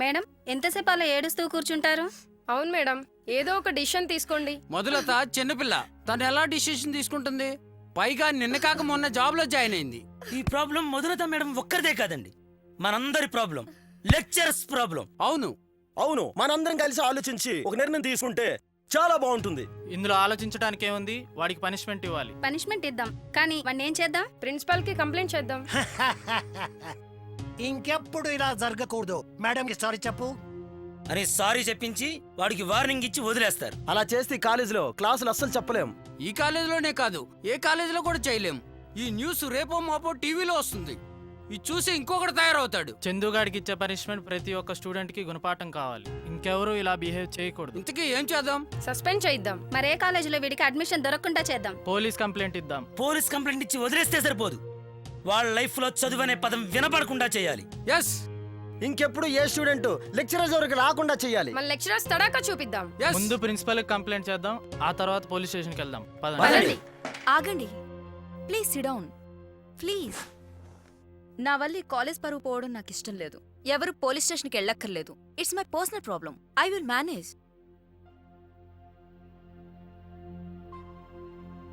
Madam ఎంతసేపు అలా ఏడుస్తూ కూర్చుంటారు? అవును మేడం, ఏదో ఒక డిసిషన్ తీసుకోండి. మొదలత చిన్నపిల్ల, తను ఎలా డిసిషన్ తీసుకుంటుంది? పైగా నిన్న కాక మొన్న జాబ్ లో జాయిన్ అయింది. ఈ ప్రాబ్లం మొదలత మేడం ఒక్కరిదే కాదండి, మనందరి ప్రాబ్లం, లెక్చరర్స్ ప్రాబ్లం. అవును అవును, మనందరం కలిసి ఆలోచించి ఒక నిర్ణయం తీసుకుంటే చాలా బాగుంటుంది. ఇందులో ఆలోచించడానికి ఏముంది? వాడికి పనిష్మెంట్ ఇవ్వాలి. పనిష్మెంట్ ఇద్దాం, కానీ వాడిని ఏం చేద్దాం? ప్రిన్సిపల్ కి కంప్లైంట్ చేద్దాం. ఇంకెప్పుడు ఇలా జరగకూడదు. మేడంకి సారీ చెప్పు. అని సారీ చెప్పించి వాడికి వార్నింగ్ ఇచ్చి వదిలేస్తారు. అలా చేస్తే కాలేజీలో క్లాసులు అస్సలు చెప్పలేం. ఈ కాలేజీలోనే కాదు, ఏ కాలేజీలో కూడా చేయలేం. ఈ న్యూస్ రేపో మాపో టీవీలో వస్తుంది. ఇది చూసి ఇంకొకటి తయారవుతాడు. చందుగాడికి ఇచ్చే పనిష్మెంట్ ప్రతి ఒక్క స్టూడెంట్ కి గుణపాఠం కావాలి. ఇంకెవరూ ఇలా బిహేవ్ చేయకూడదు. ఇంతకీ ఏం చేద్దాం? సస్పెండ్ చేయిద్దాం. మరే కాలేజీలో వీడికి అడ్మిషన్ దొరకకుండా చేద్దాం. పోలీస్ కంప్లైంట్ ఇద్దాం. పోలీస్ కంప్లైంట్ ఇచ్చి వదిలేస్తే సరిపోదు, వాళ్ళ లైఫ్ లో చదువు అనే పదం వినపడకుండా చేయాలి. ఎస్ ఇంకెప్పుడు ఏ స్టూడెంట్ లెక్చరర్స్ వరకు రాకుండా చెయ్యాలి. మన లెక్చరర్స్ తడాకా చూపిద్దాం. ఎస్ ముందు ప్రిన్సిపల్ కంప్లైంట్ చేద్దాం, ఆ తర్వాత పోలీస్ స్టేషన్కి వెళ్దాం. పదండి. పదండి. ఆగండి, ప్లీజ్ సిట్ డౌన్ ప్లీజ్. నా వల్ల ఈ కాలేజ్ పరువు పోవడం నాకు ఇష్టం లేదు. ఎవరు పోలీస్ స్టేషన్కి వెళ్ళక్కర్లేదు. It's my personal problem. I will manage.